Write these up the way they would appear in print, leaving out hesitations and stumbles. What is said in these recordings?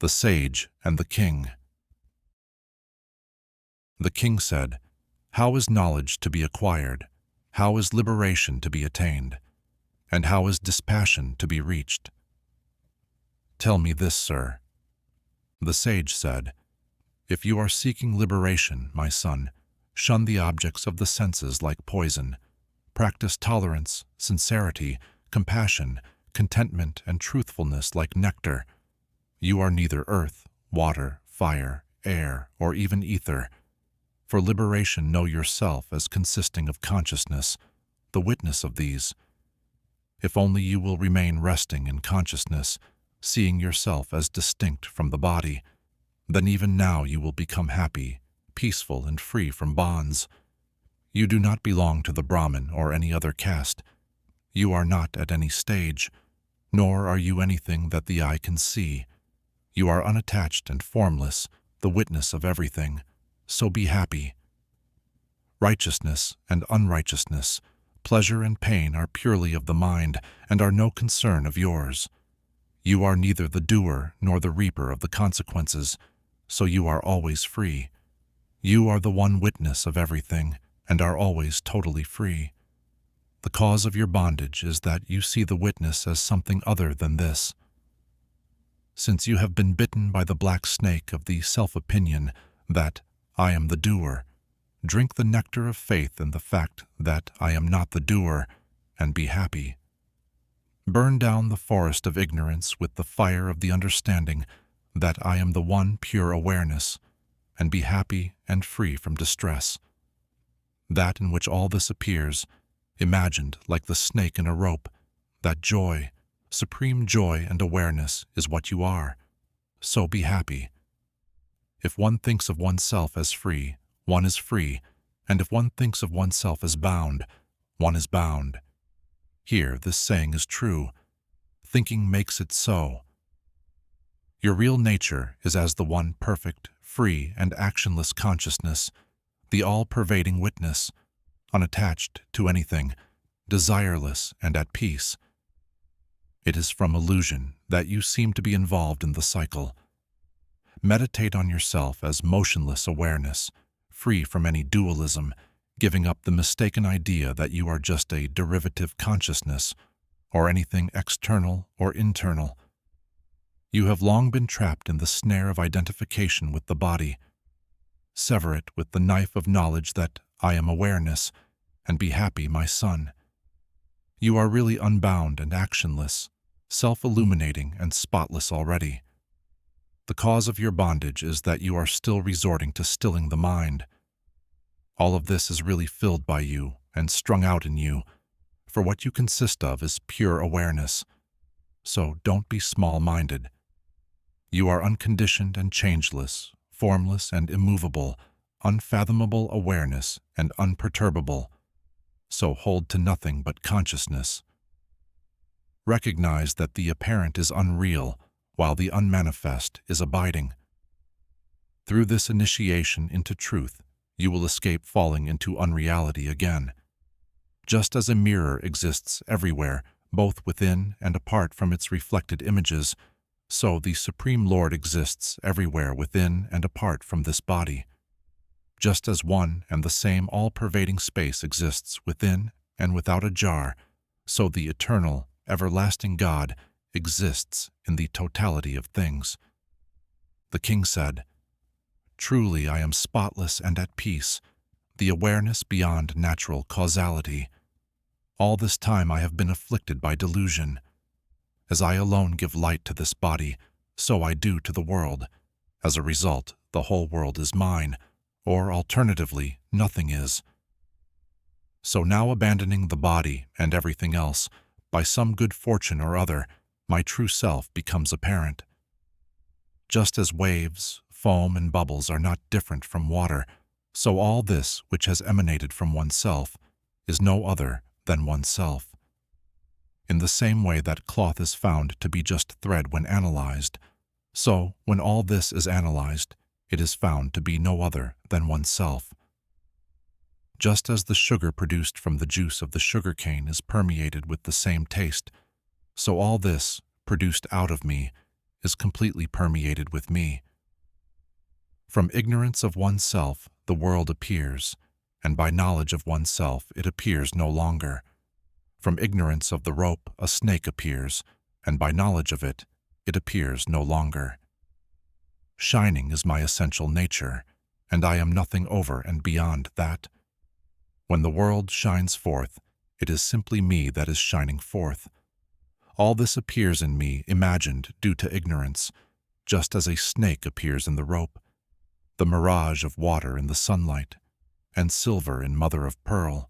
the Sage and the King. The king said, "How is knowledge to be acquired? How is liberation to be attained? And how is dispassion to be reached?" "Tell me this, sir." The sage said, "If you are seeking liberation, my son, shun the objects of the senses like poison. Practice tolerance, sincerity, compassion, contentment, and truthfulness like nectar. You are neither earth, water, fire, air, or even ether. For liberation, know yourself as consisting of consciousness, the witness of these. If only you will remain resting in consciousness, seeing yourself as distinct from the body, then even now you will become happy, peaceful, and free from bonds. You do not belong to the Brahmin or any other caste. You are not at any stage, nor are you anything that the eye can see. You are unattached and formless, the witness of everything. So be happy. Righteousness and unrighteousness, pleasure and pain are purely of the mind and are no concern of yours. You are neither the doer nor the reaper of the consequences, so you are always free. You are the one witness of everything and are always totally free. The cause of your bondage is that you see the witness as something other than this. Since you have been bitten by the black snake of the self-opinion that I am the doer, drink the nectar of faith in the fact that I am not the doer, and be happy. Burn down the forest of ignorance with the fire of the understanding that I am the one pure awareness, and be happy and free from distress. That in which all this appears, imagined like the snake in a rope, that joy, supreme joy and awareness is what you are. So be happy. If one thinks of oneself as free, one is free, and if one thinks of oneself as bound, one is bound. Here, this saying is true. Thinking makes it so. Your real nature is as the one perfect, free, and actionless consciousness, the all-pervading witness, unattached to anything, desireless and at peace. It is from illusion that you seem to be involved in the cycle. Meditate on yourself as motionless awareness, free from any dualism, giving up the mistaken idea that you are just a derivative consciousness or anything external or internal. You have long been trapped in the snare of identification with the body. Sever it with the knife of knowledge that I am awareness, and be happy, my son. You are really unbound and actionless, self-illuminating and spotless already. The cause of your bondage is that you are still resorting to stilling the mind. All of this is really filled by you and strung out in you, for what you consist of is pure awareness. So don't be small-minded. You are unconditioned and changeless, formless and immovable, unfathomable awareness and unperturbable. So hold to nothing but consciousness. Recognize that the apparent is unreal, while the unmanifest is abiding. Through this initiation into truth, you will escape falling into unreality again. Just as a mirror exists everywhere, both within and apart from its reflected images, so the Supreme Lord exists everywhere within and apart from this body. Just as one and the same all-pervading space exists within and without a jar, so the eternal, everlasting God exists in the totality of things. The king said, "Truly I am spotless and at peace, the awareness beyond natural causality. All this time I have been afflicted by delusion. As I alone give light to this body, so I do to the world. As a result, the whole world is mine, or alternatively, nothing is. So now abandoning the body and everything else, by some good fortune or other, my true self becomes apparent. Just as waves, foam, and bubbles are not different from water, so all this which has emanated from oneself is no other than oneself. In the same way that cloth is found to be just thread when analyzed, so when all this is analyzed, it is found to be no other than oneself. Just as the sugar produced from the juice of the sugar cane is permeated with the same taste, so all this, produced out of me, is completely permeated with me. From ignorance of oneself, the world appears, and by knowledge of oneself, it appears no longer. From ignorance of the rope, a snake appears, and by knowledge of it, it appears no longer. Shining is my essential nature, and I am nothing over and beyond that. When the world shines forth, it is simply me that is shining forth. All this appears in me, imagined due to ignorance, just as a snake appears in the rope, the mirage of water in the sunlight, and silver in mother of pearl.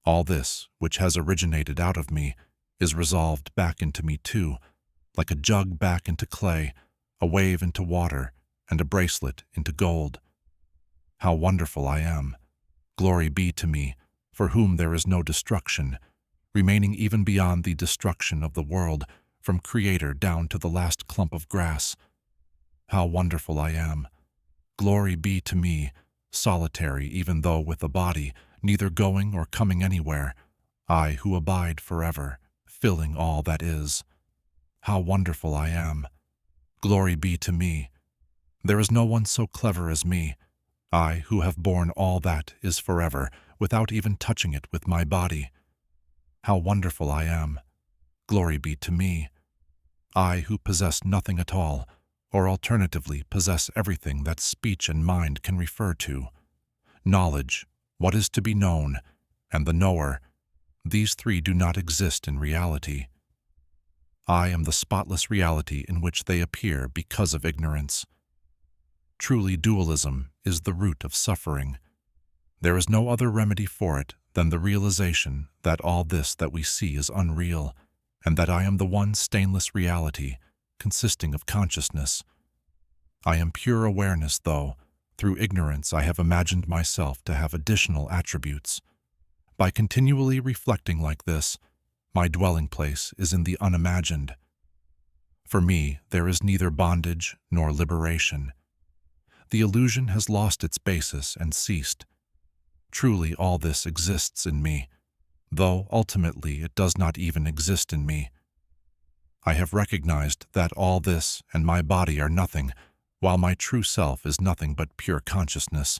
All this, which has originated out of me, is resolved back into me too, like a jug back into clay, a wave into water, and a bracelet into gold. How wonderful I am! Glory be to me, for whom there is no destruction, remaining even beyond the destruction of the world, from creator down to the last clump of grass. How wonderful I am! Glory be to me, solitary even though with a body, neither going or coming anywhere, I who abide forever, filling all that is. How wonderful I am! Glory be to me! There is no one so clever as me, I who have borne all that is forever, without even touching it with my body. How wonderful I am! Glory be to me! I who possess nothing at all, or alternatively possess everything that speech and mind can refer to. Knowledge, what is to be known, and the knower, these three do not exist in reality. I am the spotless reality in which they appear because of ignorance. Truly, dualism is the root of suffering. There is no other remedy for it than the realization that all this that we see is unreal, and that I am the one stainless reality, consisting of consciousness. I am pure awareness, though, through ignorance I have imagined myself to have additional attributes. By continually reflecting like this, my dwelling place is in the unimagined. For me, there is neither bondage nor liberation. The illusion has lost its basis and ceased. Truly, all this exists in me, though ultimately it does not even exist in me. I have recognized that all this and my body are nothing, while my true self is nothing but pure consciousness.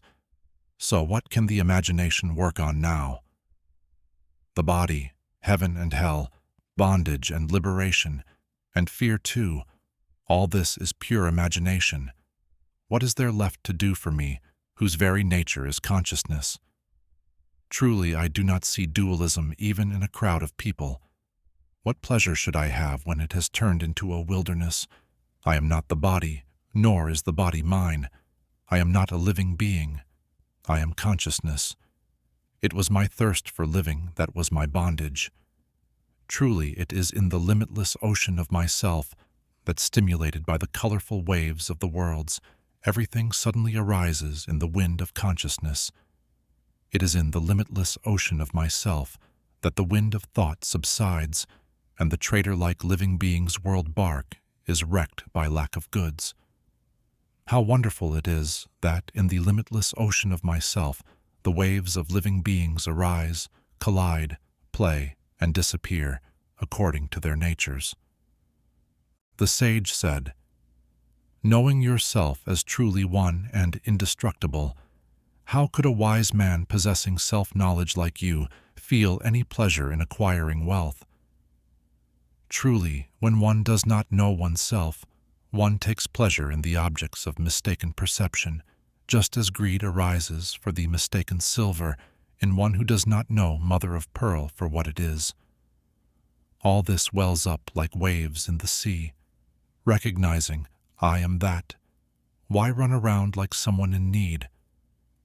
So what can the imagination work on now? The body, heaven and hell, bondage and liberation, and fear too, all this is pure imagination. What is there left to do for me, whose very nature is consciousness? Truly, I do not see dualism even in a crowd of people. What pleasure should I have when it has turned into a wilderness? I am not the body, nor is the body mine. I am not a living being. I am consciousness. It was my thirst for living that was my bondage. Truly, it is in the limitless ocean of myself that, stimulated by the colorful waves of the worlds, everything suddenly arises in the wind of consciousness. It is in the limitless ocean of myself that the wind of thought subsides, and the traitor-like living being's world bark is wrecked by lack of goods. How wonderful it is that, in the limitless ocean of myself, the waves of living beings arise, collide, play, and disappear according to their natures. The sage said, "Knowing yourself as truly one and indestructible, how could a wise man possessing self-knowledge like you feel any pleasure in acquiring wealth? Truly, when one does not know oneself, one takes pleasure in the objects of mistaken perception, just as greed arises for the mistaken silver in one who does not know mother of pearl for what it is. All this wells up like waves in the sea. Recognizing, I am that. Why run around like someone in need?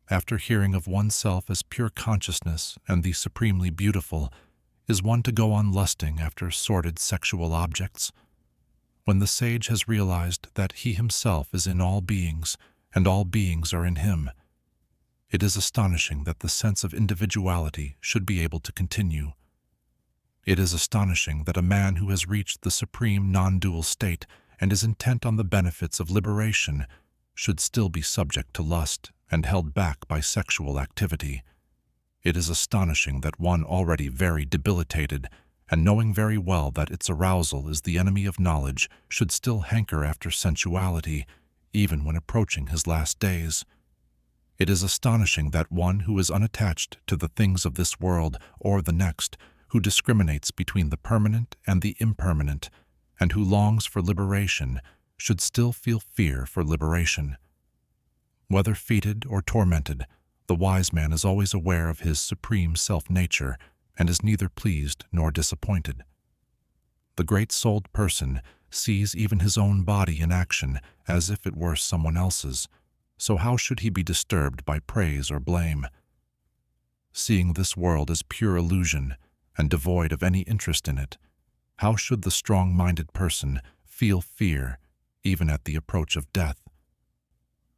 After hearing of oneself as pure consciousness and the supremely beautiful, is one to go on lusting after sordid sexual objects? When the sage has realized that he himself is in all beings, and all beings are in him, it is astonishing that the sense of individuality should be able to continue. It is astonishing that a man who has reached the supreme non-dual state and is intent on the benefits of liberation should still be subject to lust and held back by sexual activity. It is astonishing that one already very debilitated and knowing very well that its arousal is the enemy of knowledge, should still hanker after sensuality, even when approaching his last days. It is astonishing that one who is unattached to the things of this world or the next, who discriminates between the permanent and the impermanent, and who longs for liberation, should still feel fear for liberation. Whether feted or tormented, the wise man is always aware of his supreme self-nature and is neither pleased nor disappointed. The great-souled person sees even his own body in action as if it were someone else's, so how should he be disturbed by praise or blame? Seeing this world as pure illusion and devoid of any interest in it, how should the strong-minded person feel fear even at the approach of death?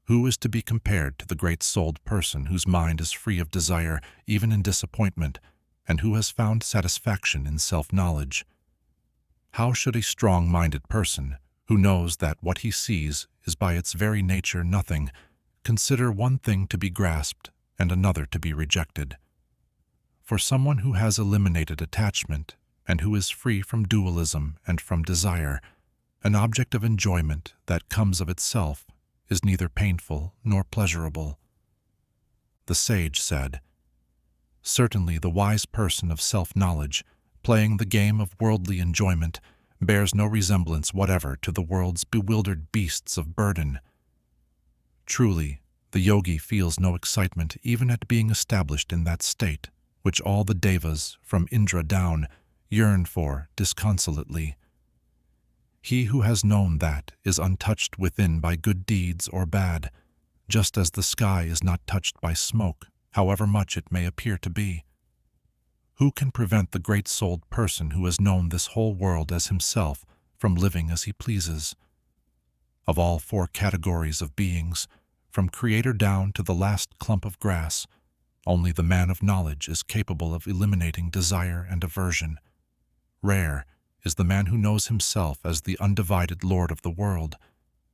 Who is to be compared to the great-souled person whose mind is free of desire even in disappointment, and who has found satisfaction in self-knowledge? How should a strong-minded person, who knows that what he sees is by its very nature nothing, consider one thing to be grasped and another to be rejected? For someone who has eliminated attachment and who is free from dualism and from desire, an object of enjoyment that comes of itself is neither painful nor pleasurable. The sage said, "Certainly the wise person of self-knowledge, playing the game of worldly enjoyment, bears no resemblance whatever to the world's bewildered beasts of burden. Truly, the yogi feels no excitement even at being established in that state, which all the devas, from Indra down, yearn for disconsolately. He who has known that is untouched within by good deeds or bad, just as the sky is not touched by smoke, however much it may appear to be. Who can prevent the great-souled person who has known this whole world as himself from living as he pleases? Of all four categories of beings, from creator down to the last clump of grass, only the man of knowledge is capable of eliminating desire and aversion. Rare is the man who knows himself as the undivided Lord of the world,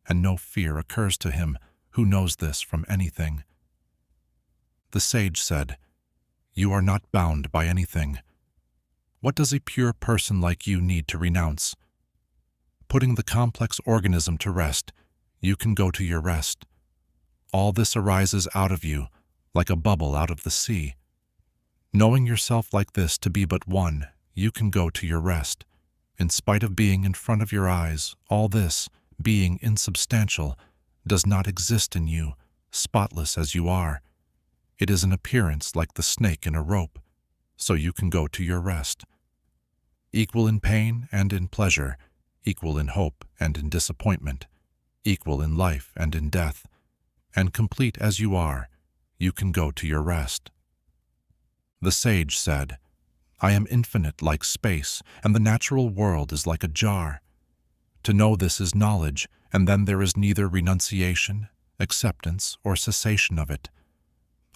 and no fear occurs to him who knows this from anything. The sage said, "You are not bound by anything. What does a pure person like you need to renounce? Putting the complex organism to rest, you can go to your rest. All this arises out of you, like a bubble out of the sea. Knowing yourself like this to be but one, you can go to your rest. In spite of being in front of your eyes, all this, being insubstantial, does not exist in you, spotless as you are. It is an appearance like the snake in a rope, so you can go to your rest. Equal in pain and in pleasure, equal in hope and in disappointment, equal in life and in death, and complete as you are, you can go to your rest." The sage said, "I am infinite like space, and the natural world is like a jar. To know this is knowledge, and then there is neither renunciation, acceptance, or cessation of it.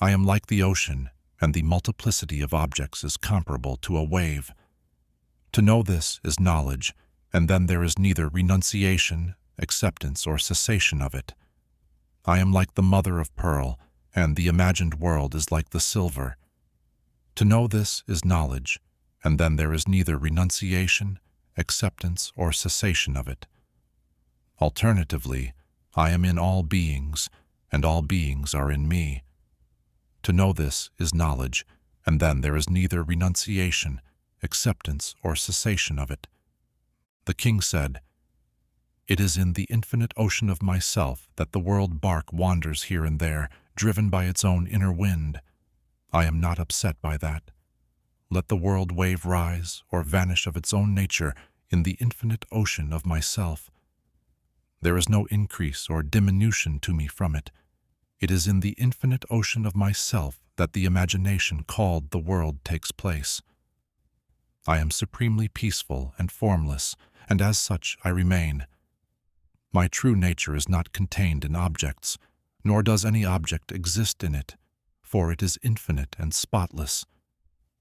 I am like the ocean, and the multiplicity of objects is comparable to a wave. To know this is knowledge, and then there is neither renunciation, acceptance, or cessation of it. I am like the mother of pearl, and the imagined world is like the silver. To know this is knowledge, and then there is neither renunciation, acceptance, or cessation of it. Alternatively, I am in all beings, and all beings are in me. To know this is knowledge, and then there is neither renunciation, acceptance, or cessation of it." The king said, "It is in the infinite ocean of myself that the world bark wanders here and there, driven by its own inner wind. I am not upset by that. Let the world wave rise or vanish of its own nature in the infinite ocean of myself. There is no increase or diminution to me from it. It is in the infinite ocean of myself that the imagination called the world takes place. I am supremely peaceful and formless, and as such I remain. My true nature is not contained in objects, nor does any object exist in it, for it is infinite and spotless.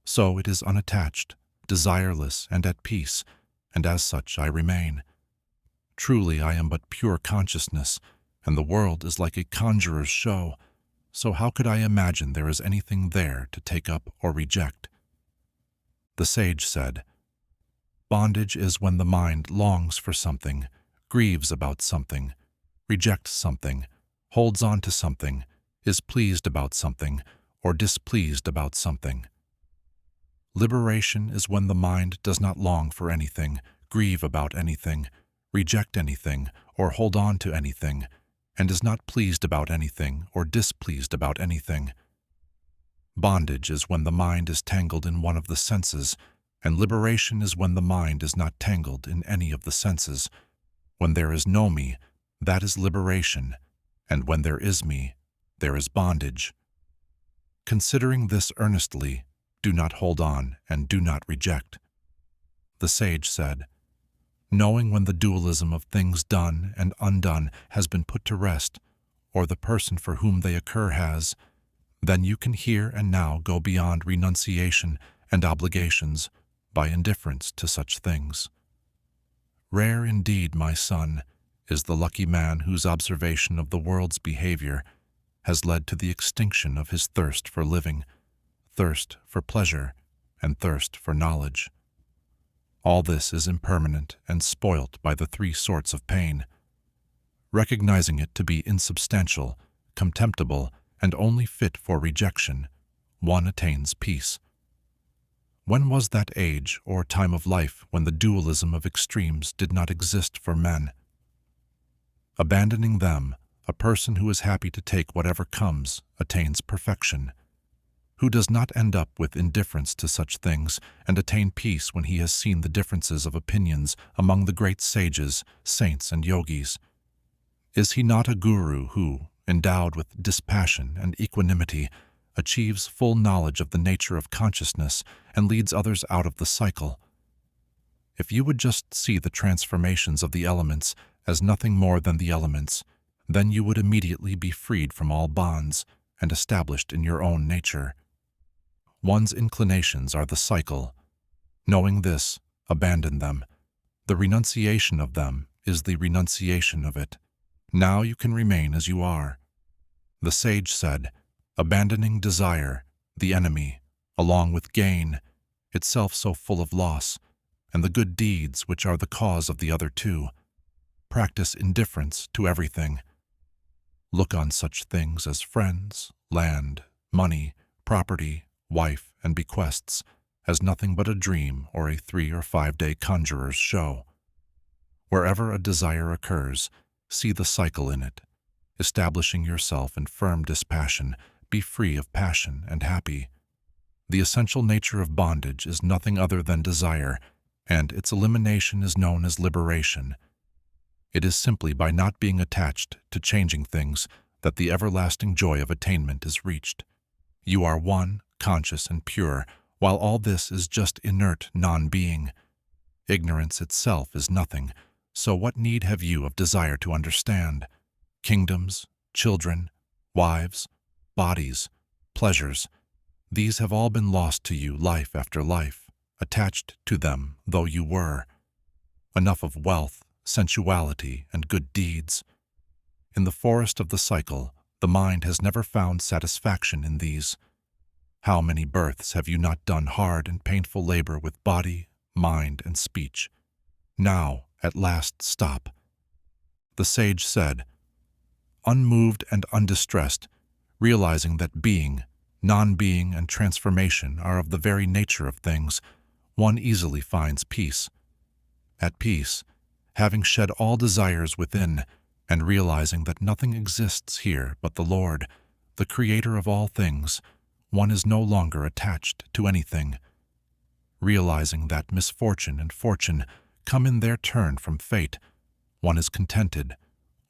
So it is unattached, desireless, and at peace, and as such I remain. Truly I am but pure consciousness, and the world is like a conjurer's show, so how could I imagine there is anything there to take up or reject?" The sage said, Bondage is when the mind longs for something, grieves about something, rejects something, holds on to something, is pleased about something, or displeased about something. Liberation is when the mind does not long for anything, grieve about anything, reject anything, or hold on to anything, and is not pleased about anything or displeased about anything. Bondage is when the mind is tangled in one of the senses, and liberation is when the mind is not tangled in any of the senses. When there is no me, that is liberation, and when there is me, there is bondage. Considering this earnestly, do not hold on and do not reject. The sage said, knowing when the dualism of things done and undone has been put to rest, or the person for whom they occur has, then you can here and now go beyond renunciation and obligations by indifference to such things. Rare indeed, my son, is the lucky man whose observation of the world's behavior has led to the extinction of his thirst for living, thirst for pleasure, and thirst for knowledge. All this is impermanent and spoilt by the three sorts of pain. Recognizing it to be insubstantial, contemptible, and only fit for rejection, one attains peace. When was that age or time of life when the dualism of extremes did not exist for men? Abandoning them, a person who is happy to take whatever comes attains perfection. Who does not end up with indifference to such things and attain peace when he has seen the differences of opinions among the great sages, saints, and yogis? Is he not a guru who, endowed with dispassion and equanimity, achieves full knowledge of the nature of consciousness and leads others out of the cycle? If you would just see the transformations of the elements as nothing more than the elements, then you would immediately be freed from all bonds and established in your own nature. One's inclinations are the cycle. Knowing this, abandon them. The renunciation of them is the renunciation of it. Now you can remain as you are. The sage said, abandoning desire, the enemy, along with gain, itself so full of loss, and the good deeds which are the cause of the other two, practice indifference to everything. Look on such things as friends, land, money, property, wife, and bequests as nothing but a dream or a 3 or 5 day conjurer's show. Wherever a desire occurs, see the cycle in it. Establishing yourself in firm dispassion, be free of passion and happy. The essential nature of bondage is nothing other than desire, and its elimination is known as liberation. It is simply by not being attached to changing things that the everlasting joy of attainment is reached. You are one, conscious and pure, while all this is just inert non-being. Ignorance itself is nothing, so what need have you of desire to understand? Kingdoms, children, wives, bodies, pleasures, these have all been lost to you life after life, attached to them though you were. Enough of wealth, sensuality, and good deeds. In the forest of the cycle, the mind has never found satisfaction in these. How many births have you not done hard and painful labor with body, mind, and speech? Now, at last, stop. The sage said, unmoved and undistressed, realizing that being, non-being, and transformation are of the very nature of things, one easily finds peace. At peace, having shed all desires within, and realizing that nothing exists here but the Lord, the Creator of all things, one is no longer attached to anything. Realizing that misfortune and fortune come in their turn from fate, one is contented,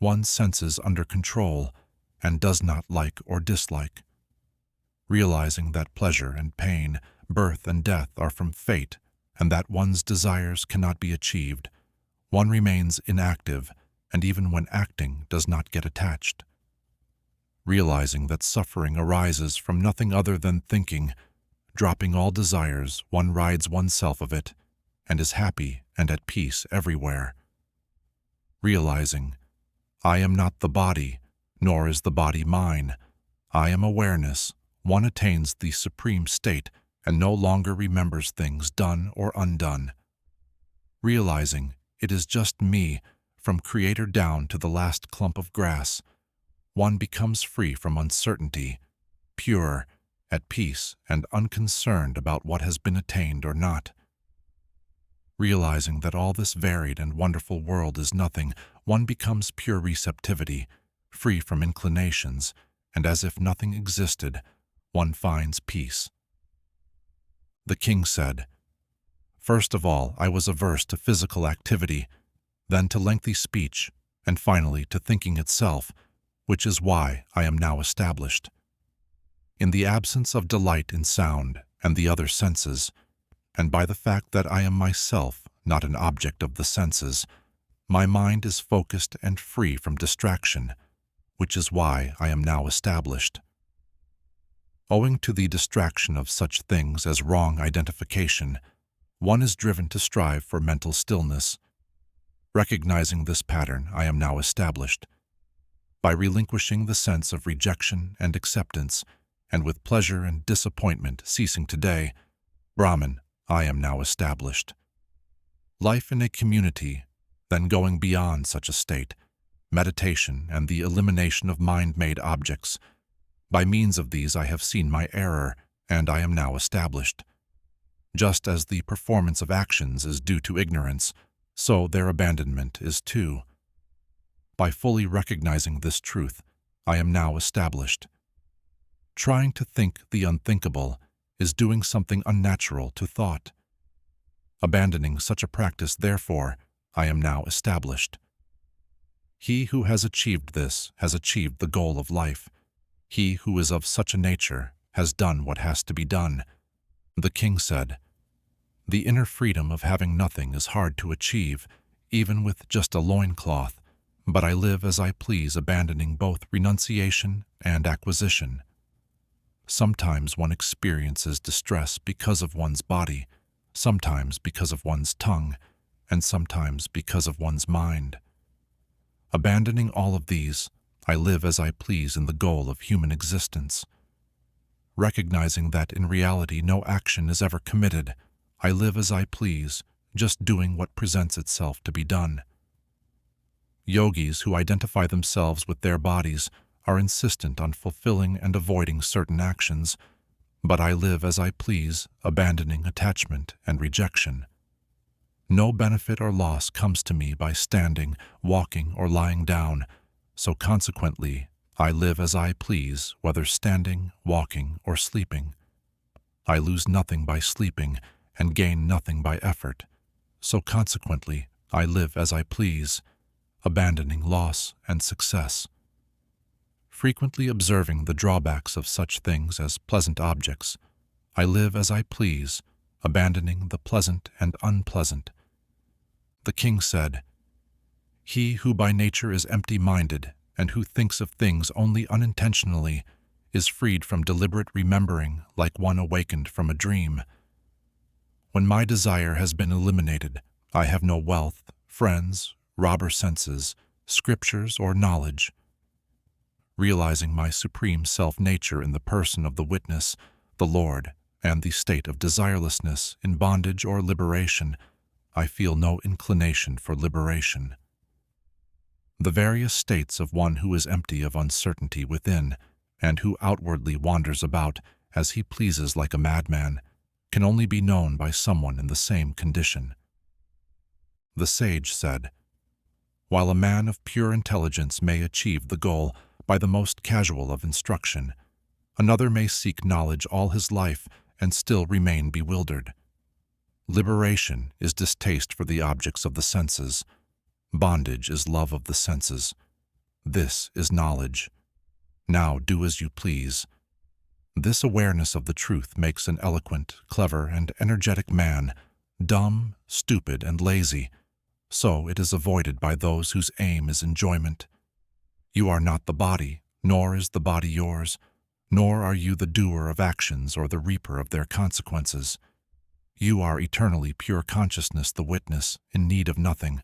one's senses under control, and does not like or dislike. Realizing that pleasure and pain, birth and death are from fate, and that one's desires cannot be achieved, one remains inactive, and even when acting does not get attached. Realizing that suffering arises from nothing other than thinking, dropping all desires, one rides oneself of it, and is happy and at peace everywhere. Realizing, I am not the body, nor is the body mine. I am awareness. One attains the supreme state and no longer remembers things done or undone. realizing it is just me, from creator down to the last clump of grass. One becomes free from uncertainty, pure, at peace, and unconcerned about what has been attained or not. Realizing that all this varied and wonderful world is nothing, one becomes pure receptivity, free from inclinations, and as if nothing existed, one finds peace. The king said, "First of all, I was averse to physical activity, then to lengthy speech, and finally to thinking itself, which is why I am now established. In the absence of delight in sound and the other senses, and by the fact that I am myself not an object of the senses, my mind is focused and free from distraction, which is why I am now established. Owing to the distraction of such things as wrong identification, one is driven to strive for mental stillness. Recognizing this pattern, I am now established. By relinquishing the sense of rejection and acceptance, and with pleasure and disappointment ceasing today, Brahman, I am now established. Life in a community, then going beyond such a state, meditation and the elimination of mind-made objects. By means of these I have seen my error, and I am now established. Just as the performance of actions is due to ignorance, so their abandonment is too. By fully recognizing this truth, I am now established. Trying to think the unthinkable is doing something unnatural to thought. Abandoning such a practice, therefore, I am now established. He who has achieved this has achieved the goal of life. He who is of such a nature has done what has to be done. The king said, "The inner freedom of having nothing is hard to achieve, even with just a loincloth, but I live as I please, abandoning both renunciation and acquisition. Sometimes one experiences distress because of one's body, sometimes because of one's tongue, and sometimes because of one's mind. Abandoning all of these, I live as I please in the goal of human existence. Recognizing that in reality no action is ever committed, I live as I please, just doing what presents itself to be done. Yogis who identify themselves with their bodies are insistent on fulfilling and avoiding certain actions, but I live as I please, abandoning attachment and rejection. No benefit or loss comes to me by standing, walking, or lying down, so consequently, I live as I please, whether standing, walking, or sleeping. I lose nothing by sleeping and gain nothing by effort, so consequently, I live as I please, abandoning loss and success. Frequently observing the drawbacks of such things as pleasant objects, I live as I please, abandoning the pleasant and unpleasant." The king said, "He who by nature is empty-minded and who thinks of things only unintentionally is freed from deliberate remembering like one awakened from a dream. When my desire has been eliminated, I have no wealth, friends, robber senses, scriptures, or knowledge. Realizing my supreme self-nature in the person of the witness, the Lord, and the state of desirelessness in bondage or liberation, I feel no inclination for liberation. The various states of one who is empty of uncertainty within, and who outwardly wanders about as he pleases like a madman, can only be known by someone in the same condition." The sage said, "While a man of pure intelligence may achieve the goal by the most casual of instruction, another may seek knowledge all his life and still remain bewildered. Liberation is distaste for the objects of the senses. Bondage is love of the senses. This is knowledge. Now do as you please." This awareness of the truth makes an eloquent, clever, and energetic man dumb, stupid, and lazy, so it is avoided by those whose aim is enjoyment. You are not the body, nor is the body yours, nor are you the doer of actions or the reaper of their consequences. You are eternally pure consciousness, the witness, in need of nothing,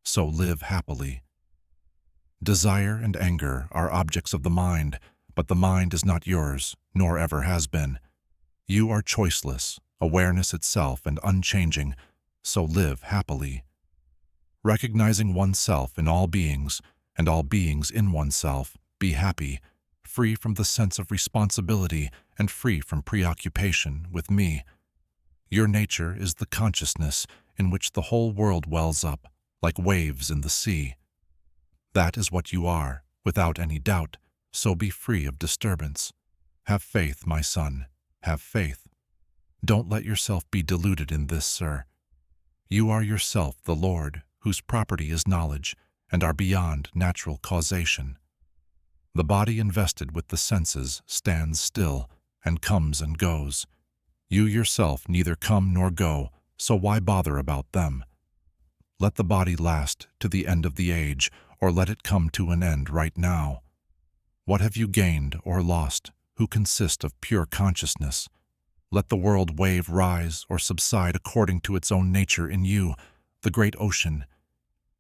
so live happily. Desire and anger are objects of the mind, but the mind is not yours, nor ever has been. You are choiceless, awareness itself and unchanging, so live happily. Recognizing oneself in all beings, and all beings in oneself, be happy, free from the sense of responsibility and free from preoccupation with me. Your nature is the consciousness in which the whole world wells up, like waves in the sea. That is what you are, without any doubt, so be free of disturbance. Have faith, my son, have faith. Don't let yourself be deluded in this, sir. You are yourself the Lord, whose property is knowledge, and are beyond natural causation. The body invested with the senses stands still, and comes and goes. You yourself neither come nor go, so why bother about them? Let the body last to the end of the age, or let it come to an end right now. What have you gained or lost, who consist of pure consciousness? Let the world wave rise or subside according to its own nature in you, the great ocean.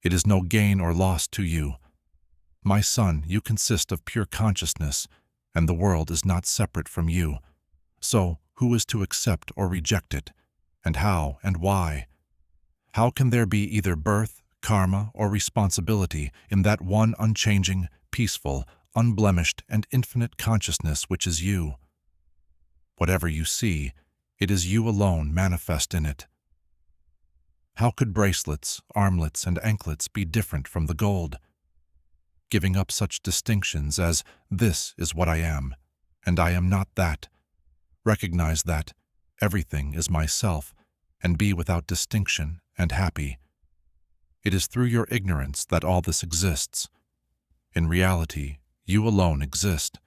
It is no gain or loss to you. My son, you consist of pure consciousness, and the world is not separate from you. So, who is to accept or reject it, and how and why? How can there be either birth, karma, or responsibility in that one unchanging, peaceful, unblemished, and infinite consciousness which is you? Whatever you see, it is you alone manifest in it. How could bracelets, armlets, and anklets be different from the gold? Giving up such distinctions as, this is what I am, and I am not that. Recognize that everything is myself, and be without distinction and happy. It is through your ignorance that all this exists. In reality, you alone exist.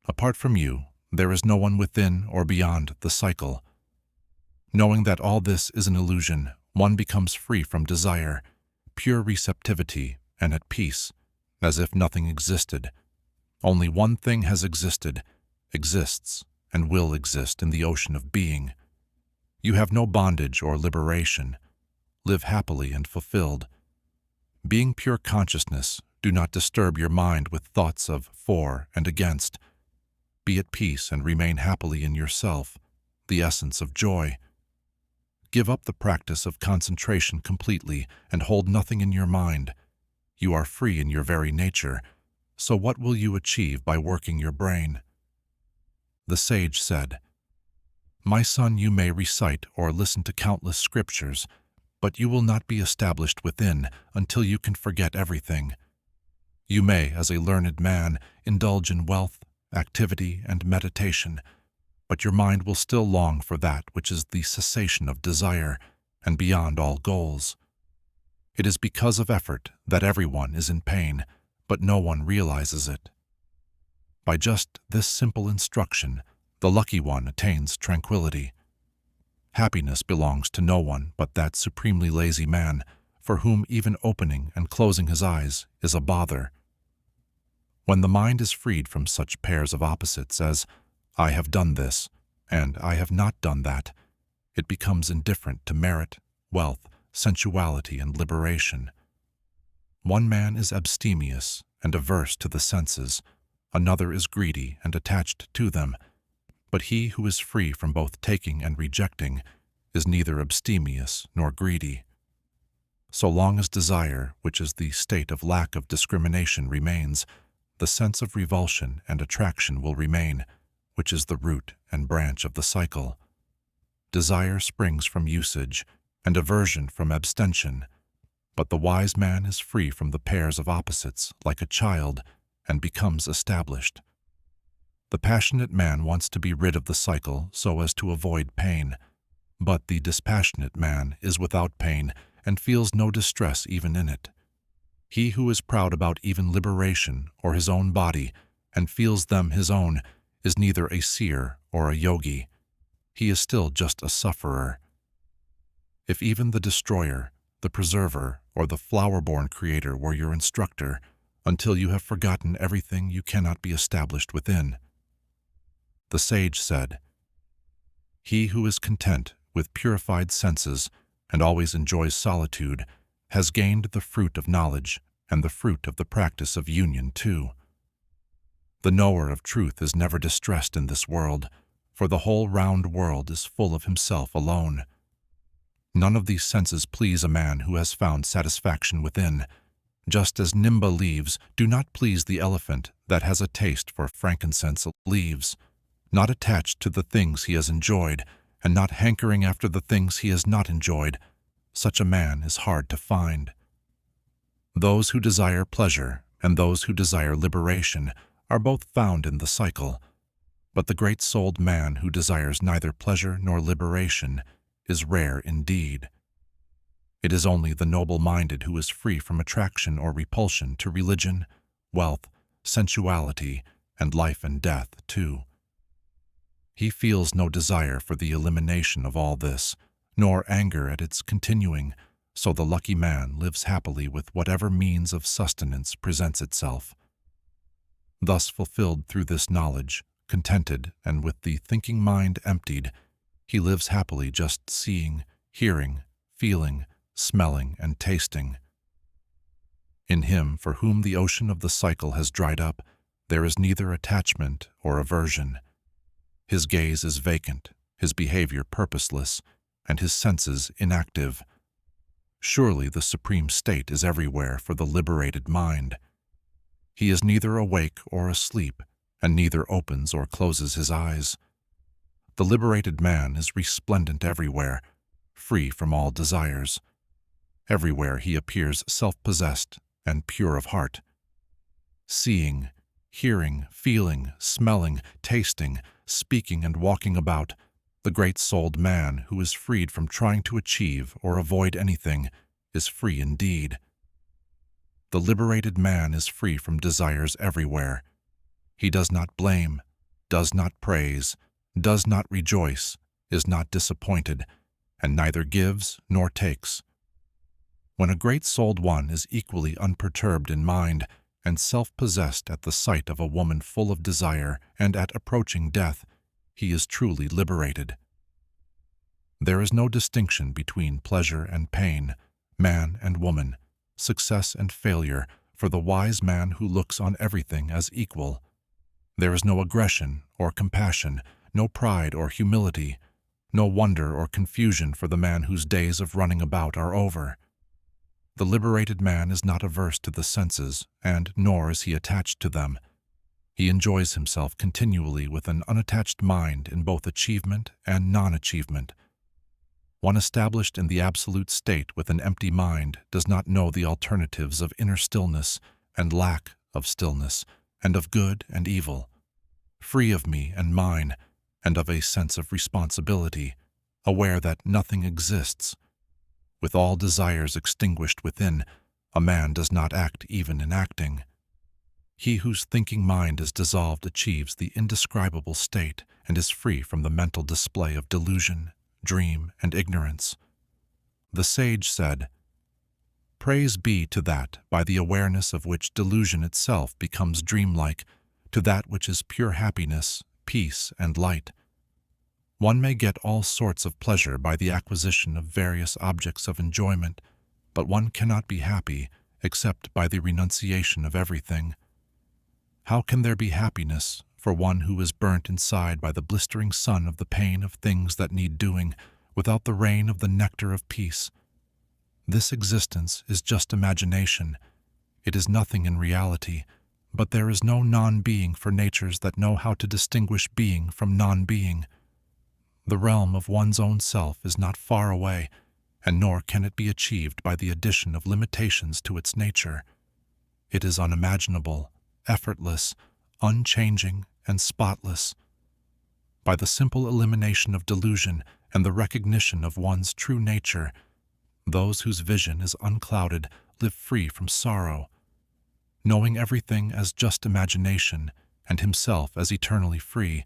Apart from you, there is no one within or beyond the cycle. Knowing that all this is an illusion, one becomes free from desire, pure receptivity, and at peace, as if nothing existed. Only one thing has existed, exists, and will exist in the ocean of being. You have no bondage or liberation. Live happily and fulfilled. Being pure consciousness, do not disturb your mind with thoughts of for and against. Be at peace and remain happily in yourself, the essence of joy. Give up the practice of concentration completely and hold nothing in your mind. You are free in your very nature, so what will you achieve by working your brain? The sage said, My son, you may recite or listen to countless scriptures, but you will not be established within until you can forget everything. You may, as a learned man, indulge in wealth, activity, and meditation, but your mind will still long for that which is the cessation of desire and beyond all goals. It is because of effort that everyone is in pain, but no one realizes it. By just this simple instruction, the lucky one attains tranquility. Happiness belongs to no one but that supremely lazy man, for whom even opening and closing his eyes is a bother. When the mind is freed from such pairs of opposites as, I have done this, and I have not done that, it becomes indifferent to merit, wealth, sensuality, and liberation. One man is abstemious and averse to the senses, another is greedy and attached to them, but he who is free from both taking and rejecting is neither abstemious nor greedy. So long as desire, which is the state of lack of discrimination, remains, the sense of revulsion and attraction will remain, which is the root and branch of the cycle. Desire springs from usage, and aversion from abstention, but the wise man is free from the pairs of opposites like a child and becomes established. The passionate man wants to be rid of the cycle so as to avoid pain, but the dispassionate man is without pain and feels no distress even in it. He who is proud about even liberation or his own body and feels them his own is neither a seer or a yogi. He is still just a sufferer. If even the destroyer, the preserver, or the flower-born creator were your instructor, until you have forgotten everything you cannot be established within. The sage said, He who is content with purified senses and always enjoys solitude has gained the fruit of knowledge and the fruit of the practice of union too. The knower of truth is never distressed in this world, for the whole round world is full of himself alone. None of these senses please a man who has found satisfaction within, just as nimba leaves do not please the elephant that has a taste for frankincense leaves. Not attached to the things he has enjoyed, and not hankering after the things he has not enjoyed, such a man is hard to find. Those who desire pleasure and those who desire liberation are both found in the cycle, but the great-souled man who desires neither pleasure nor liberation is rare indeed. It is only the noble-minded who is free from attraction or repulsion to religion, wealth, sensuality, and life and death too. He feels no desire for the elimination of all this, nor anger at its continuing, so the lucky man lives happily with whatever means of sustenance presents itself. Thus fulfilled through this knowledge, contented, and with the thinking mind emptied, he lives happily just seeing, hearing, feeling, smelling, and tasting. In him, for whom the ocean of the cycle has dried up, there is neither attachment or aversion. His gaze is vacant, his behavior purposeless, and his senses inactive. Surely the supreme state is everywhere for the liberated mind. He is neither awake or asleep, and neither opens or closes his eyes. The liberated man is resplendent everywhere, free from all desires. Everywhere he appears self-possessed and pure of heart. Seeing, hearing, feeling, smelling, tasting, speaking and walking about, the great-souled man who is freed from trying to achieve or avoid anything is free indeed. The liberated man is free from desires everywhere. He does not blame, does not praise, does not rejoice, is not disappointed, and neither gives nor takes. When a great-souled one is equally unperturbed in mind and self-possessed at the sight of a woman full of desire and at approaching death, he is truly liberated. There is no distinction between pleasure and pain, man and woman, success and failure, for the wise man who looks on everything as equal. There is no aggression or compassion, no pride or humility, no wonder or confusion for the man whose days of running about are over. The liberated man is not averse to the senses, and nor is he attached to them. He enjoys himself continually with an unattached mind in both achievement and non-achievement. One established in the absolute state with an empty mind does not know the alternatives of inner stillness and lack of stillness, and of good and evil, free of me and mine, and of a sense of responsibility, aware that nothing exists. With all desires extinguished within, a man does not act even in acting. He whose thinking mind is dissolved achieves the indescribable state and is free from the mental display of delusion, dream, and ignorance. The sage said, "Praise be to that by the awareness of which delusion itself becomes dreamlike, to that which is pure happiness, peace, and light. One may get all sorts of pleasure by the acquisition of various objects of enjoyment, but one cannot be happy except by the renunciation of everything. How can there be happiness for one who is burnt inside by the blistering sun of the pain of things that need doing, without the rain of the nectar of peace? This existence is just imagination. It is nothing in reality, but there is no non-being for natures that know how to distinguish being from non-being. The realm of one's own self is not far away, and nor can it be achieved by the addition of limitations to its nature. It is unimaginable, effortless, unchanging, and spotless. By the simple elimination of delusion and the recognition of one's true nature, those whose vision is unclouded live free from sorrow. Knowing everything as just imagination and himself as eternally free,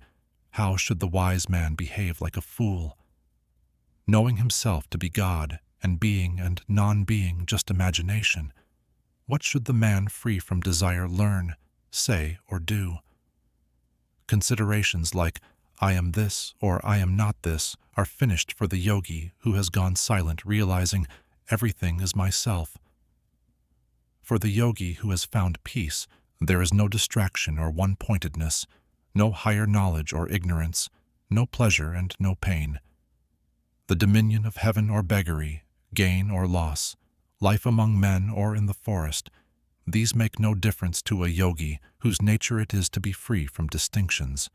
how should the wise man behave like a fool? Knowing himself to be God and being and non-being just imagination, what should the man free from desire learn, say, or do? Considerations like, I am this or I am not this, are finished for the yogi who has gone silent, realizing everything is myself. For the yogi who has found peace, there is no distraction or one-pointedness, no higher knowledge or ignorance, no pleasure and no pain. The dominion of heaven or beggary, gain or loss, life among men or in the forest, these make no difference to a yogi whose nature it is to be free from distinctions.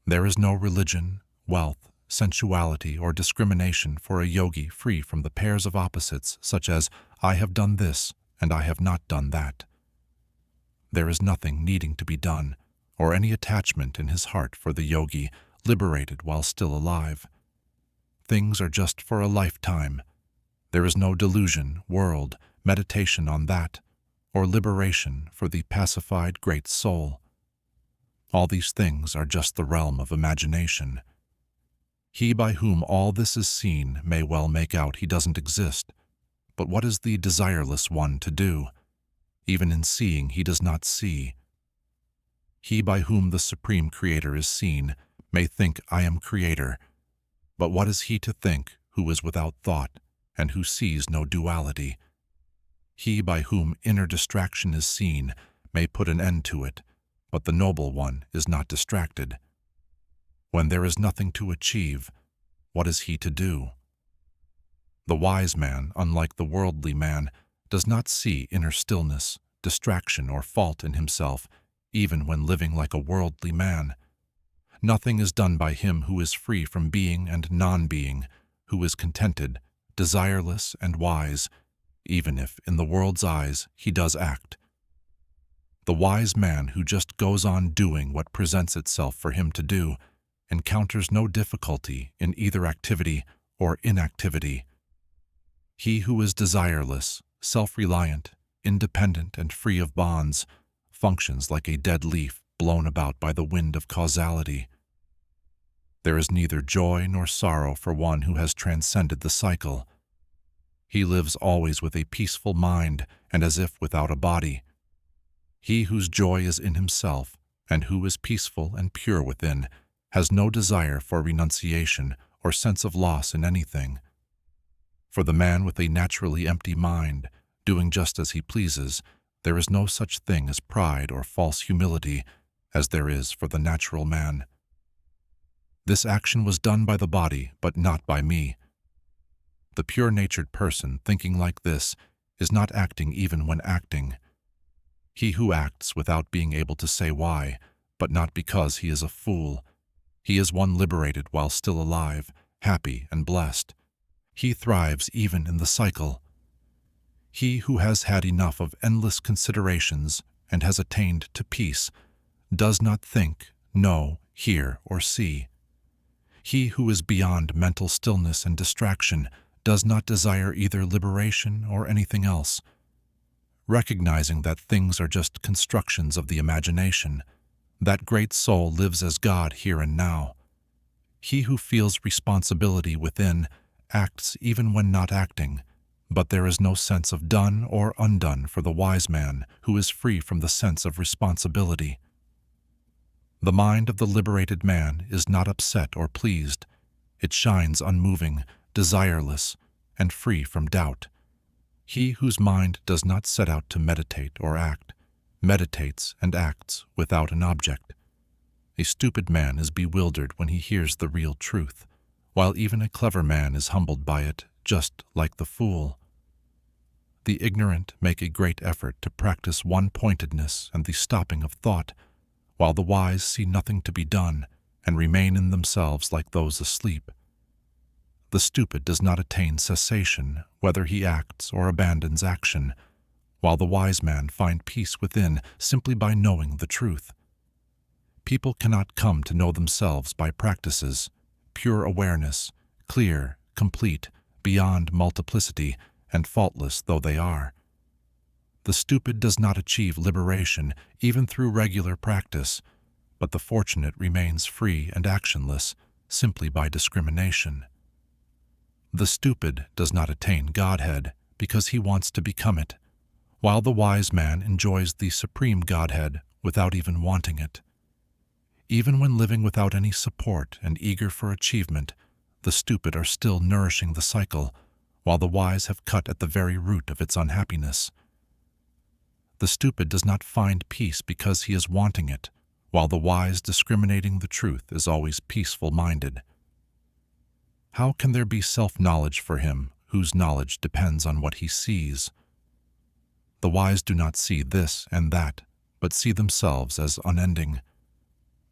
There is no religion, wealth, sensuality, or discrimination for a yogi free from the pairs of opposites such as I have done this and I have not done that. There is nothing needing to be done, or any attachment in his heart for the yogi liberated while still alive. Things are just for a lifetime. There is no delusion, world, meditation on that, or liberation for the pacified great soul. All these things are just the realm of imagination. He by whom all this is seen may well make out he doesn't exist, but what is the desireless one to do? Even in seeing he does not see. He by whom the Supreme Creator is seen may think I am Creator, but what is he to think who is without thought and who sees no duality? He by whom inner distraction is seen may put an end to it, but the noble one is not distracted. When there is nothing to achieve, what is he to do? The wise man, unlike the worldly man, does not see inner stillness, distraction, or fault in himself, even when living like a worldly man. Nothing is done by him who is free from being and non-being, who is contented, desireless, and wise, even if, in the world's eyes, he does act. The wise man who just goes on doing what presents itself for him to do encounters no difficulty in either activity or inactivity. He who is desireless, self-reliant, independent, and free of bonds functions like a dead leaf blown about by the wind of causality. There is neither joy nor sorrow for one who has transcended the cycle. He lives always with a peaceful mind and as if without a body. He whose joy is in himself and who is peaceful and pure within has no desire for renunciation or sense of loss in anything. For the man with a naturally empty mind, doing just as he pleases, there is no such thing as pride or false humility as there is for the natural man. This action was done by the body, but not by me. The pure-natured person thinking like this is not acting even when acting. He who acts without being able to say why, but not because he is a fool. He is one liberated while still alive, happy and blessed. He thrives even in the cycle. He who has had enough of endless considerations and has attained to peace does not think, know, hear, or see. He who is beyond mental stillness and distraction does not desire either liberation or anything else. Recognizing that things are just constructions of the imagination, that great soul lives as God here and now. He who feels responsibility within acts even when not acting, but there is no sense of done or undone for the wise man who is free from the sense of responsibility. The mind of the liberated man is not upset or pleased. It shines unmoving, desireless, and free from doubt. He whose mind does not set out to meditate or act, meditates and acts without an object. A stupid man is bewildered when he hears the real truth, while even a clever man is humbled by it, just like the fool. The ignorant make a great effort to practice one-pointedness and the stopping of thought, while the wise see nothing to be done and remain in themselves like those asleep. The stupid does not attain cessation, whether he acts or abandons action, while the wise man finds peace within simply by knowing the truth. People cannot come to know themselves by practices, pure awareness, clear, complete, beyond multiplicity, and faultless though they are. The stupid does not achieve liberation even through regular practice, but the fortunate remains free and actionless simply by discrimination. The stupid does not attain Godhead because he wants to become it, while the wise man enjoys the supreme Godhead without even wanting it. Even when living without any support and eager for achievement, the stupid are still nourishing the cycle, while the wise have cut at the very root of its unhappiness. The stupid does not find peace because he is wanting it, while the wise discriminating the truth is always peaceful-minded. How can there be self-knowledge for him whose knowledge depends on what he sees? The wise do not see this and that, but see themselves as unending.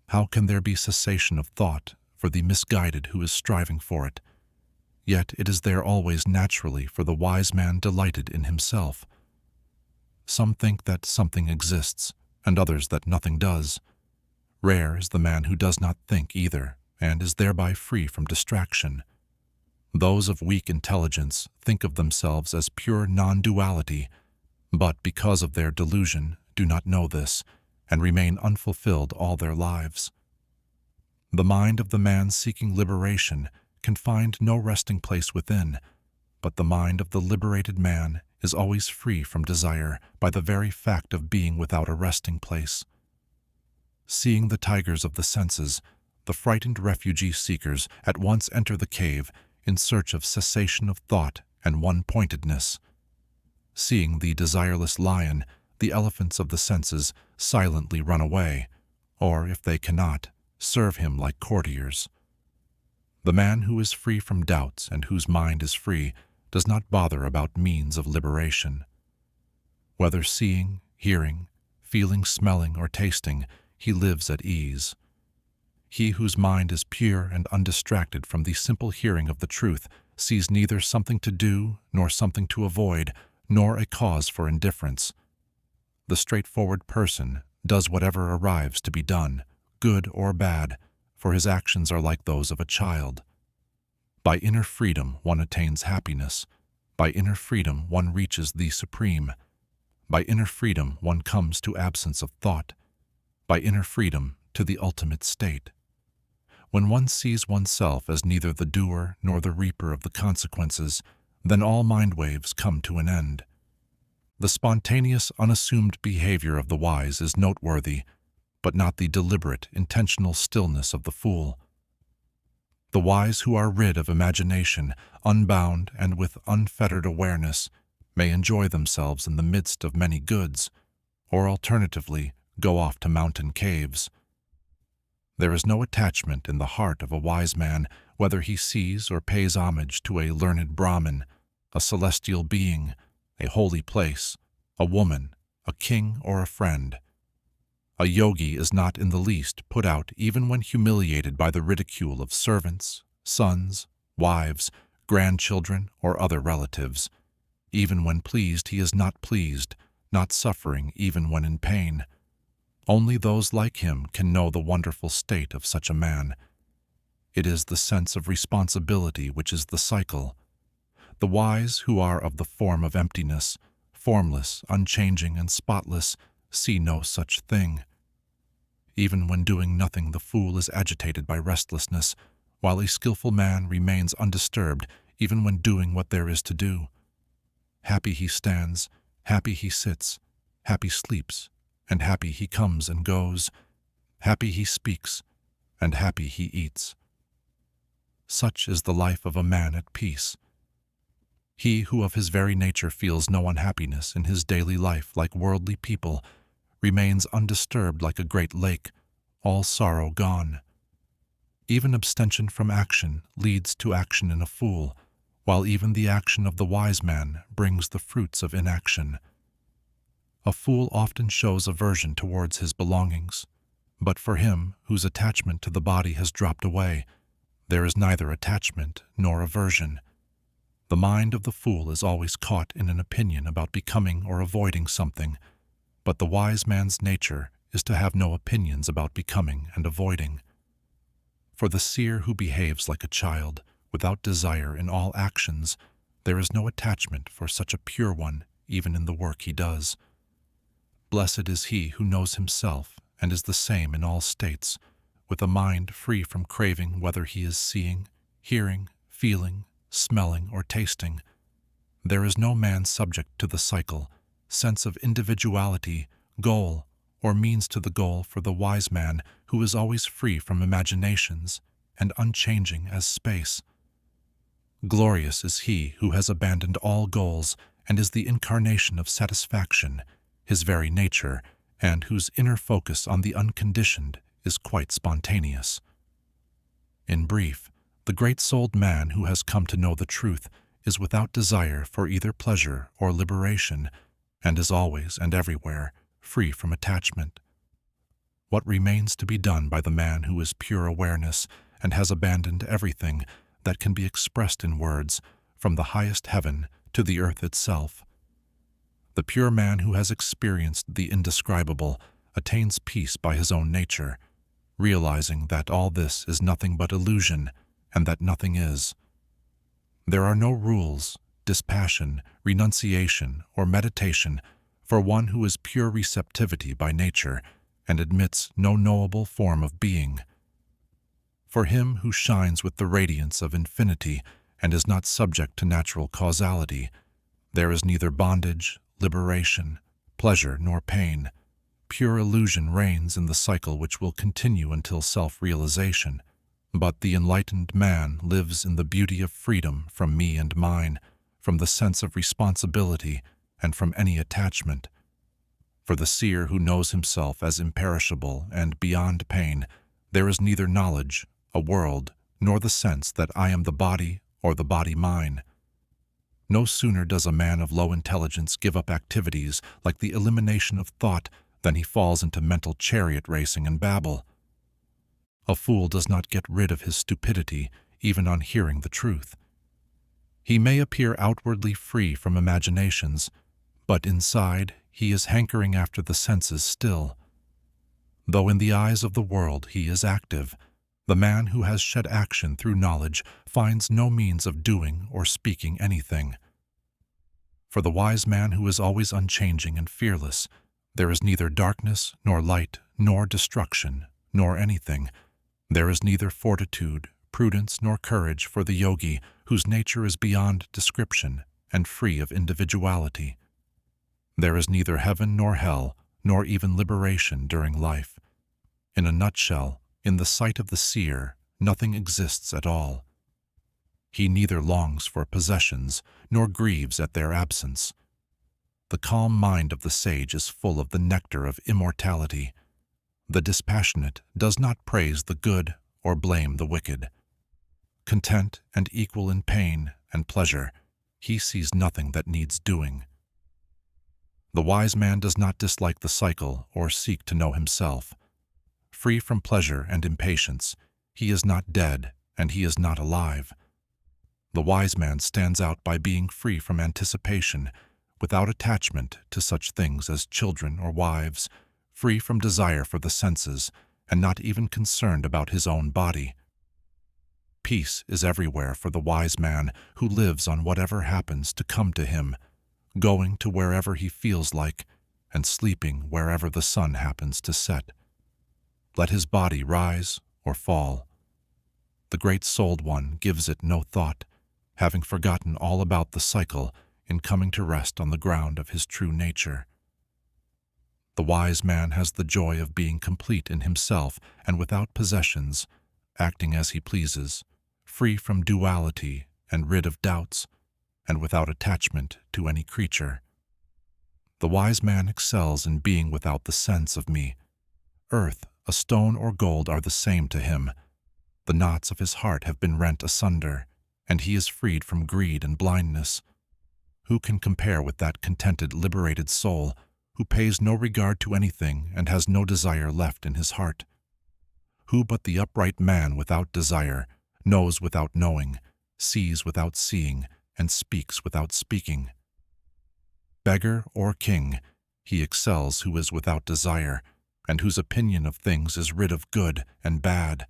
How can there be cessation of thought for the misguided who is striving for it? Yet it is there always naturally for the wise man delighted in himself. Some think that something exists, and others that nothing does. Rare is the man who does not think either, and is thereby free from distraction. Those of weak intelligence think of themselves as pure non-duality, but because of their delusion do not know this, and remain unfulfilled all their lives. The mind of the man seeking liberation can find no resting place within, but the mind of the liberated man is always free from desire by the very fact of being without a resting place. Seeing the tigers of the senses, the frightened refugee seekers at once enter the cave in search of cessation of thought and one-pointedness. Seeing the desireless lion, the elephants of the senses silently run away, or, if they cannot, serve him like courtiers. The man who is free from doubts and whose mind is free does not bother about means of liberation. Whether seeing, hearing, feeling, smelling, or tasting, he lives at ease. He whose mind is pure and undistracted from the simple hearing of the truth sees neither something to do, nor something to avoid, nor a cause for indifference. The straightforward person does whatever arrives to be done, good or bad, for his actions are like those of a child. By inner freedom one attains happiness. By inner freedom one reaches the supreme. By inner freedom one comes to absence of thought. By inner freedom to the ultimate state. When one sees oneself as neither the doer nor the reaper of the consequences, then all mind waves come to an end. The spontaneous, unassumed behavior of the wise is noteworthy, but not the deliberate, intentional stillness of the fool. The wise who are rid of imagination, unbound and with unfettered awareness, may enjoy themselves in the midst of many goods, or alternatively go off to mountain caves. There is no attachment in the heart of a wise man, whether he sees or pays homage to a learned Brahmin, a celestial being, a holy place, a woman, a king, or a friend. A yogi is not in the least put out even when humiliated by the ridicule of servants, sons, wives, grandchildren, or other relatives. Even when pleased, he is not pleased, not suffering even when in pain. Only those like him can know the wonderful state of such a man. It is the sense of responsibility which is the cycle. The wise, who are of the form of emptiness, formless, unchanging, and spotless, see no such thing. Even when doing nothing, the fool is agitated by restlessness, while a skillful man remains undisturbed even when doing what there is to do. Happy he stands, happy he sits, happy sleeps, and happy he comes and goes, happy he speaks, and happy he eats. Such is the life of a man at peace. He who of his very nature feels no unhappiness in his daily life like worldly people remains undisturbed like a great lake, all sorrow gone. Even abstention from action leads to action in a fool, while even the action of the wise man brings the fruits of inaction. A fool often shows aversion towards his belongings, but for him whose attachment to the body has dropped away, there is neither attachment nor aversion. The mind of the fool is always caught in an opinion about becoming or avoiding something, but the wise man's nature is to have no opinions about becoming and avoiding. For the seer who behaves like a child, without desire in all actions, there is no attachment for such a pure one even in the work he does. Blessed is he who knows himself and is the same in all states, with a mind free from craving whether he is seeing, hearing, feeling, smelling, or tasting. There is no man subject to the cycle, sense of individuality, goal, or means to the goal for the wise man who is always free from imaginations and unchanging as space. Glorious is he who has abandoned all goals and is the incarnation of satisfaction, his very nature, and whose inner focus on the unconditioned is quite spontaneous. In brief, The great-souled man who has come to know the truth is without desire for either pleasure or liberation, and is always and everywhere free from attachment. What remains to be done by the man who is pure awareness and has abandoned everything that can be expressed in words, from the highest heaven to the earth itself? The pure man who has experienced the indescribable attains peace by his own nature, realizing that all this is nothing but illusion and that nothing is. There are no rules, dispassion, renunciation, or meditation for one who is pure receptivity by nature and admits no knowable form of being. For him who shines with the radiance of infinity and is not subject to natural causality, there is neither bondage, liberation, pleasure, nor pain. Pure illusion reigns in the cycle which will continue until self-realization. But the enlightened man lives in the beauty of freedom from me and mine, from the sense of responsibility, and from any attachment. For the seer who knows himself as imperishable and beyond pain, there is neither knowledge, a world, nor the sense that I am the body or the body mine. No sooner does a man of low intelligence give up activities like the elimination of thought than he falls into mental chariot racing and babble. A fool does not get rid of his stupidity even on hearing the truth. He may appear outwardly free from imaginations, but inside he is hankering after the senses still. Though in the eyes of the world he is active, the man who has shed action through knowledge finds no means of doing or speaking anything. For the wise man who is always unchanging and fearless, there is neither darkness nor light nor destruction nor anything. There is neither fortitude, prudence, nor courage for the yogi whose nature is beyond description and free of individuality. There is neither heaven nor hell, nor even liberation during life. In a nutshell, in the sight of the seer, nothing exists at all. He neither longs for possessions nor grieves at their absence. The calm mind of the sage is full of the nectar of immortality. The dispassionate does not praise the good or blame the wicked. Content and equal in pain and pleasure, he sees nothing that needs doing. The wise man does not dislike the cycle or seek to know himself. Free from pleasure and impatience, he is not dead and he is not alive. The wise man stands out by being free from anticipation, without attachment to such things as children or wives, free from desire for the senses, and not even concerned about his own body. Peace is everywhere for the wise man who lives on whatever happens to come to him, going to wherever he feels like, and sleeping wherever the sun happens to set. Let his body rise or fall. The great-souled one gives it no thought, having forgotten all about the cycle in coming to rest on the ground of his true nature. The wise man has the joy of being complete in himself and without possessions, acting as he pleases, free from duality and rid of doubts, and without attachment to any creature. The wise man excels in being without the sense of me. Earth, a stone, or gold are the same to him. The knots of his heart have been rent asunder, and he is freed from greed and blindness. Who can compare with that contented, liberated soul who pays no regard to anything and has no desire left in his heart? Who but the upright man without desire, knows without knowing, sees without seeing, and speaks without speaking? Beggar or king, he excels who is without desire, and whose opinion of things is rid of good and bad.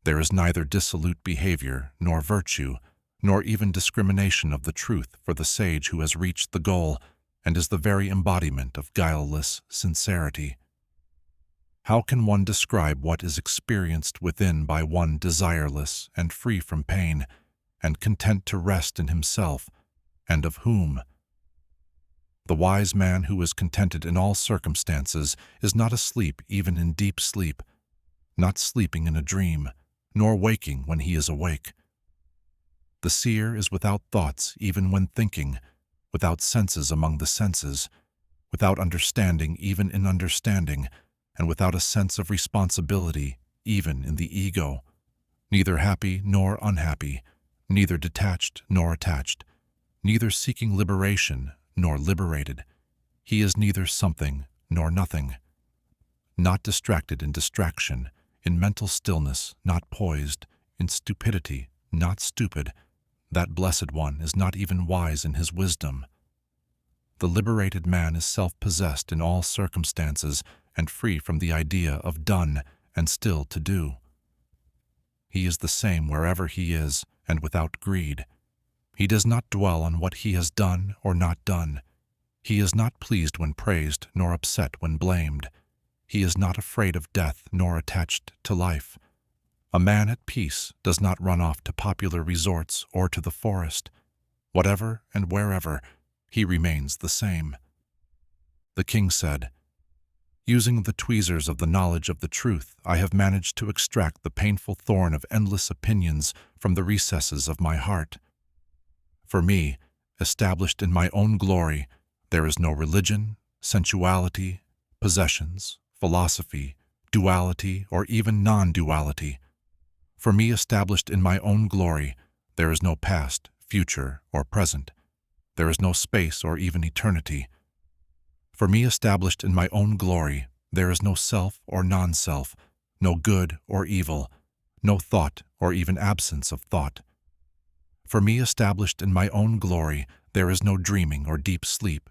There is neither dissolute behavior, nor virtue, nor even discrimination of the truth for the sage who has reached the goal and is the very embodiment of guileless sincerity. How can one describe what is experienced within by one desireless and free from pain, and content to rest in himself, and of whom? The wise man who is contented in all circumstances is not asleep even in deep sleep, not sleeping in a dream, nor waking when he is awake. The seer is without thoughts even when thinking, without senses among the senses, without understanding even in understanding, and without a sense of responsibility even in the ego. neither happy nor unhappy, neither detached nor attached, neither seeking liberation nor liberated. He is neither something nor nothing. Not distracted in distraction, in mental stillness, not poised, in stupidity, not stupid. That blessed one is not even wise in his wisdom. The liberated man is self-possessed in all circumstances and free from the idea of done and still to do. He is the same wherever he is and without greed. He does not dwell on what he has done or not done. He is not pleased when praised nor upset when blamed. He is not afraid of death nor attached to life. A man at peace does not run off to popular resorts or to the forest. Whatever and wherever, he remains the same. The king said, "Using the tweezers of the knowledge of the truth, I have managed to extract the painful thorn of endless opinions from the recesses of my heart. For me, established in my own glory, there is no religion, sensuality, possessions, philosophy, duality, or even non-duality. For me, established in my own glory, there is no past, future, or present. There is no space or even eternity. For me, established in my own glory, there is no self or non-self, no good or evil, no thought or even absence of thought. For me, established in my own glory, there is no dreaming or deep sleep,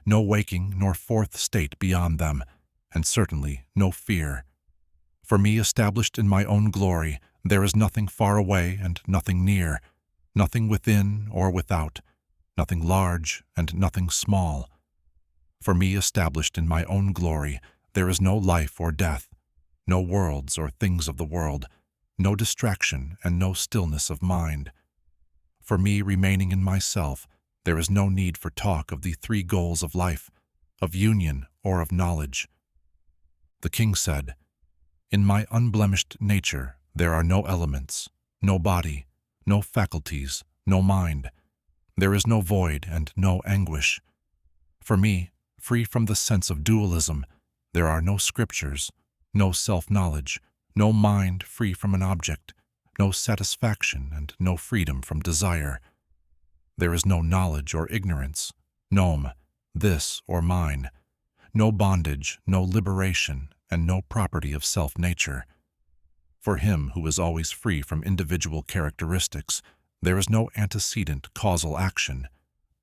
no waking nor fourth state beyond them, and certainly no fear. For me, established in my own glory, there is nothing far away and nothing near, nothing within or without, nothing large and nothing small. For me, established in my own glory, there is no life or death, no worlds or things of the world, no distraction and no stillness of mind. For me, remaining in myself, there is no need for talk of the three goals of life, of union or of knowledge." The king said, "In my unblemished nature, there are no elements, no body, no faculties, no mind. There is no void and no anguish. For me, free from the sense of dualism, there are no scriptures, no self-knowledge, no mind free from an object, no satisfaction and no freedom from desire. There is no knowledge or ignorance, nom, this or mine, no bondage, no liberation, and no property of self-nature. For him who is always free from individual characteristics, there is no antecedent causal action,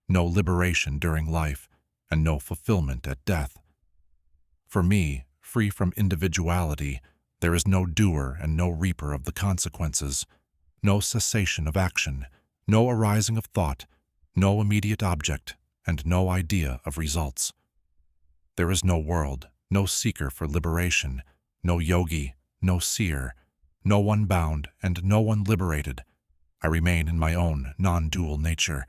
no liberation during life, and no fulfillment at death. For me, free from individuality, there is no doer and no reaper of the consequences, no cessation of action, no arising of thought, no immediate object, and no idea of results. There is no world, no seeker for liberation, no yogi, no seer, no one bound and no one liberated. I remain in my own non-dual nature.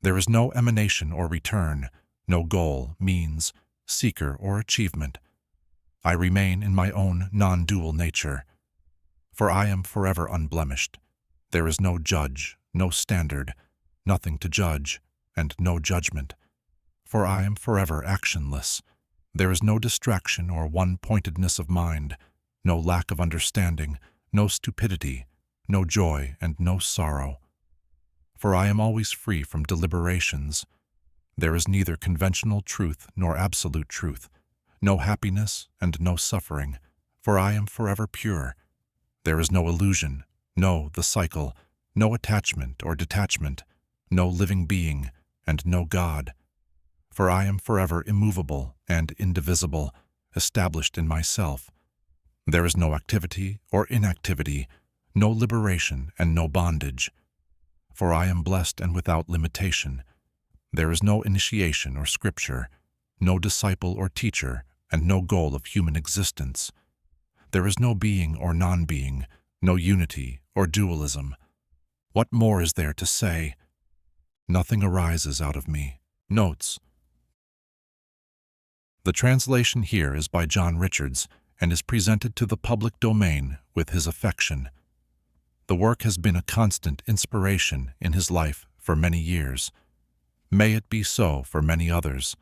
There is no emanation or return, no goal, means, seeker, or achievement. I remain in my own non-dual nature. For I am forever unblemished. There is no judge, no standard, nothing to judge, and no judgment. For I am forever actionless. There is no distraction or one-pointedness of mind, no lack of understanding, no stupidity, no joy, and no sorrow. For I am always free from deliberations. There is neither conventional truth nor absolute truth, no happiness and no suffering, for I am forever pure. There is no illusion, no the cycle, no attachment or detachment, no living being, and no God. For I am forever immovable and indivisible, established in myself. There is no activity or inactivity, no liberation and no bondage. For I am blessed and without limitation. There is no initiation or scripture, no disciple or teacher, and no goal of human existence. There is no being or non-being, no unity or dualism. What more is there to say? Nothing arises out of me. Notes. The translation here is by John Richards and is presented to the public domain with his affection. The work has been a constant inspiration in his life for many years. May it be so for many others.